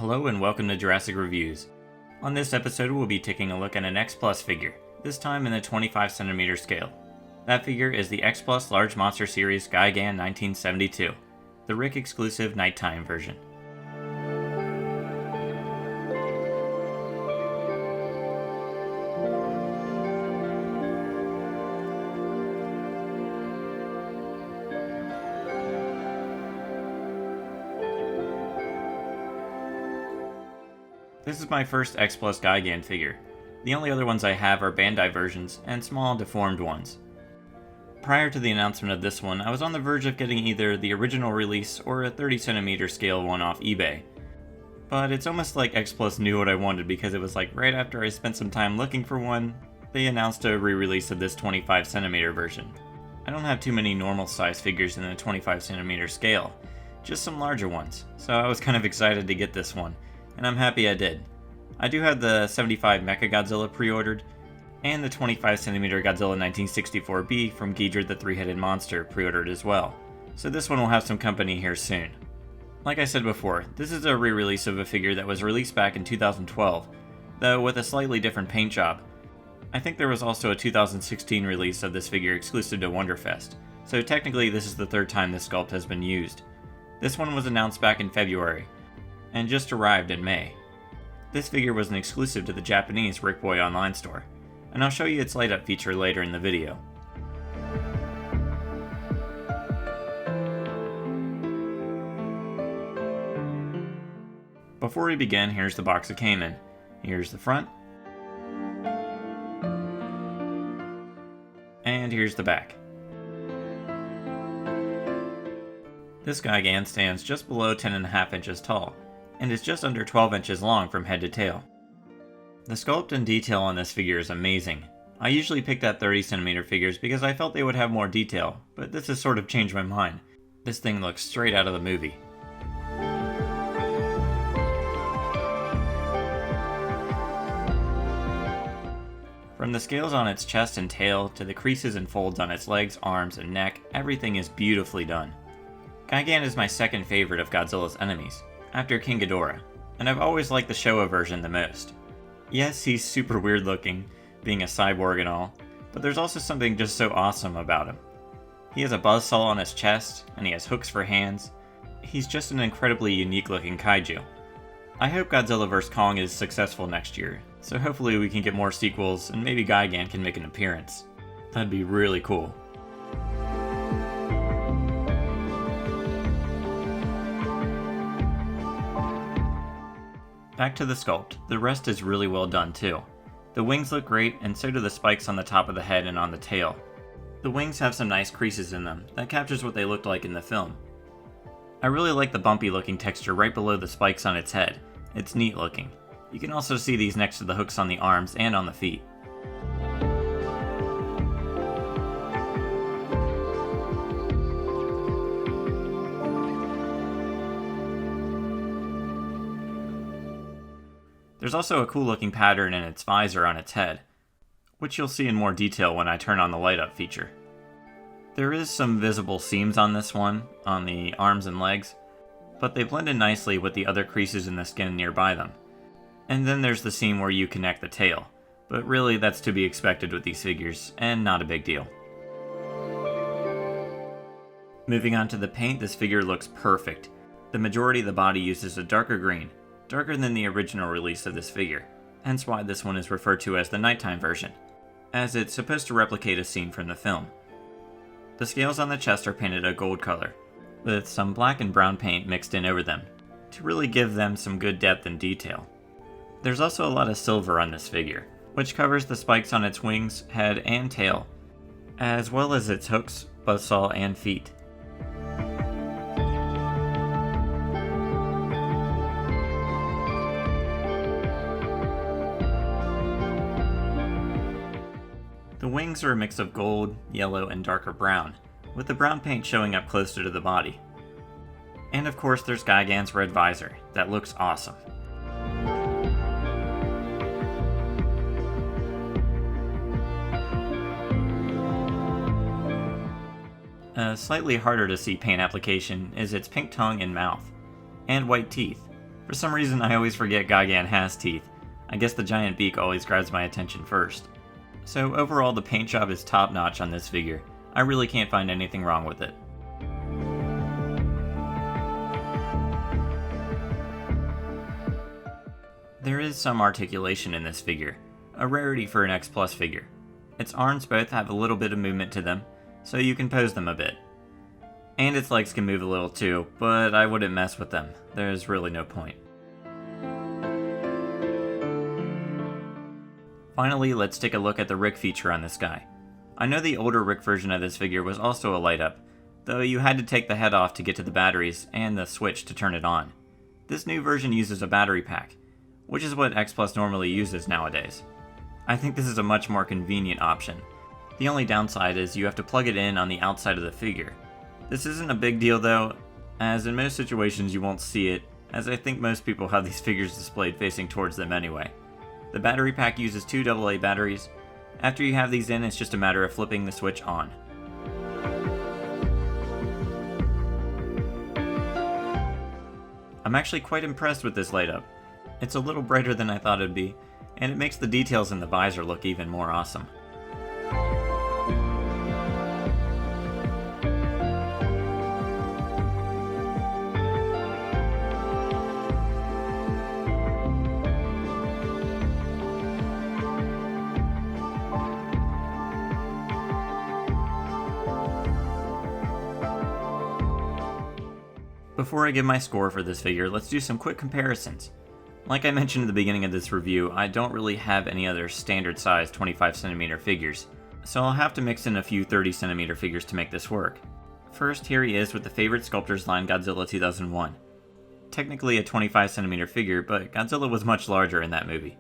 Hello and welcome to Jurassic Reviews. On this episode we'll be taking a look at an X-Plus figure, this time in the 25cm scale. That figure is the X-Plus Large Monster Series Gigan 1972, the RIC exclusive nighttime version. This is my first X-Plus Gigan figure. The only other ones I have are Bandai versions and small deformed ones. Prior to the announcement of this one, I was on the verge of getting either the original release or a 30cm scale one off eBay. But it's almost like X-Plus knew what I wanted because it was like right after I spent some time looking for one, they announced a re-release of this 25cm version. I don't have too many normal size figures in the 25cm scale, just some larger ones, so I was kind of excited to get this one. And I'm happy I did. I do have the 75 Mechagodzilla pre-ordered, and the 25cm Godzilla 1964B from Ghidorah the Three-Headed Monster pre-ordered as well, so this one will have some company here soon. Like I said before, this is a re-release of a figure that was released back in 2012, though with a slightly different paint job. I think there was also a 2016 release of this figure exclusive to Wonderfest, so technically this is the third time this sculpt has been used. This one was announced back in February, and just arrived in May. This figure was an exclusive to the Japanese Rick Boy online store, and I'll show you its light up feature later in the video. Before we begin, here's the box it came in. Here's the front, and here's the back. This Gigan stands just below 10.5 inches tall, and is just under 12 inches long from head to tail. The sculpt and detail on this figure is amazing. I usually picked up 30cm figures because I felt they would have more detail, but this has sort of changed my mind. This thing looks straight out of the movie. From the scales on its chest and tail to the creases and folds on its legs, arms, and neck, everything is beautifully done. Gigan is my second favorite of Godzilla's enemies, after King Ghidorah, and I've always liked the Showa version the most. Yes, he's super weird looking, being a cyborg and all, but there's also something just so awesome about him. He has a buzzsaw on his chest, and he has hooks for hands. He's just an incredibly unique looking kaiju. I hope Godzilla vs. Kong is successful next year, so hopefully we can get more sequels and maybe Gigan can make an appearance. That'd be really cool. Back to the sculpt, the rest is really well done too. The wings look great, and so do the spikes on the top of the head and on the tail. The wings have some nice creases in them, that captures what they looked like in the film. I really like the bumpy looking texture right below the spikes on its head. It's neat looking. You can also see these next to the hooks on the arms and on the feet. There's also a cool looking pattern in its visor on its head, which you'll see in more detail when I turn on the light up feature. There is some visible seams on this one, on the arms and legs, but they blend in nicely with the other creases in the skin nearby them. And then there's the seam where you connect the tail, but really that's to be expected with these figures, and not a big deal. Moving on to the paint, this figure looks perfect. The majority of the body uses a darker green, darker than the original release of this figure, hence why this one is referred to as the nighttime version, as it's supposed to replicate a scene from the film. The scales on the chest are painted a gold color, with some black and brown paint mixed in over them, to really give them some good depth and detail. There's also a lot of silver on this figure, which covers the spikes on its wings, head, and tail, as well as its hooks, buzzsaw, and feet. The wings are a mix of gold, yellow, and darker brown, with the brown paint showing up closer to the body. And of course there's Gigan's red visor, that looks awesome. A slightly harder to see paint application is its pink tongue and mouth, and white teeth, For some reason, I always forget Gigan has teeth. I guess the giant beak always grabs my attention first. So overall, the paint job is top notch on this figure. I really can't find anything wrong with it. There is some articulation in this figure, a rarity for an X-Plus figure. Its arms both have a little bit of movement to them, so you can pose them a bit. And its legs can move a little too, but I wouldn't mess with them. There's really no point. Finally, let's take a look at the Rick feature on this guy. I know the older Rick version of this figure was also a light up, though you had to take the head off to get to the batteries and the switch to turn it on. This new version uses a battery pack, which is what X-Plus normally uses nowadays. I think this is a much more convenient option. The only downside is you have to plug it in on the outside of the figure. This isn't a big deal though, as in most situations you won't see it, as I think most people have these figures displayed facing towards them anyway. The battery pack uses 2 AA batteries. After you have these in, it's just a matter of flipping the switch on. I'm actually quite impressed with this light up. It's a little brighter than I thought it'd be, and it makes the details in the visor look even more awesome. Before I give my score for this figure, let's do some quick comparisons. Like I mentioned at the beginning of this review, I don't really have any other standard size 25cm figures, so I'll have to mix in a few 30cm figures to make this work. First, here he is with the Favorite Sculptors line Godzilla 2001. Technically a 25cm figure, but Godzilla was much larger in that movie.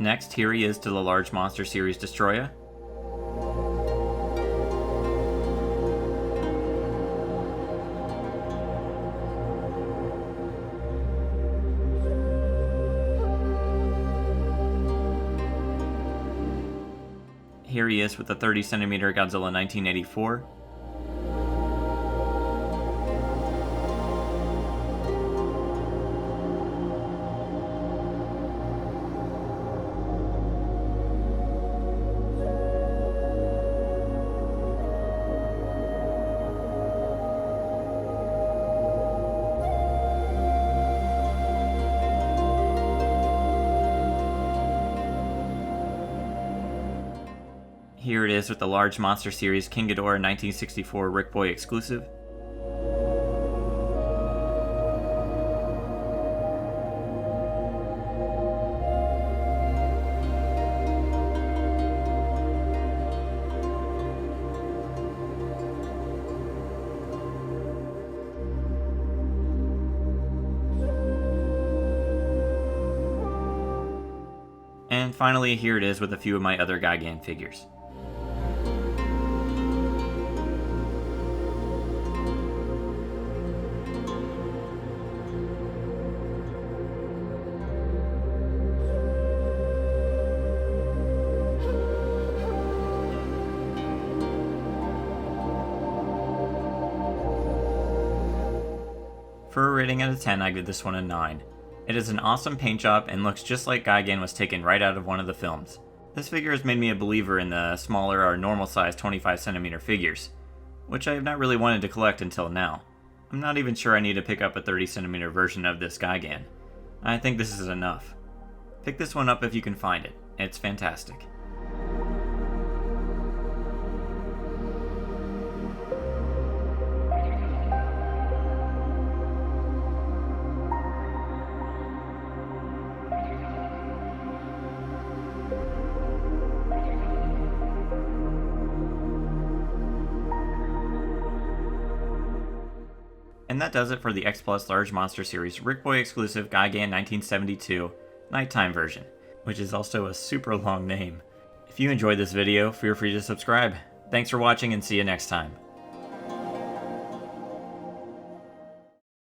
Next, here he is to the large Monster Series Destroyer. Here he is with the 30cm Godzilla 1984. Here it is with the large Monster Series King Ghidorah 1964 Rick Boy exclusive. And finally, here it is with a few of my other Gigan figures. For a rating out of 10, I give this one a 9. It is an awesome paint job and looks just like Gigan was taken right out of one of the films. This figure has made me a believer in the smaller or normal size 25cm figures, which I have not really wanted to collect until now. I'm not even sure I need to pick up a 30cm version of this Gigan. I think this is enough. Pick this one up if you can find it. It's fantastic. And that does it for the X-Plus Large Monster Series Rick Boy exclusive Gigan 1972 Nighttime version, which is also a super long name. If you enjoyed this video, feel free to subscribe. Thanks for watching and see you next time.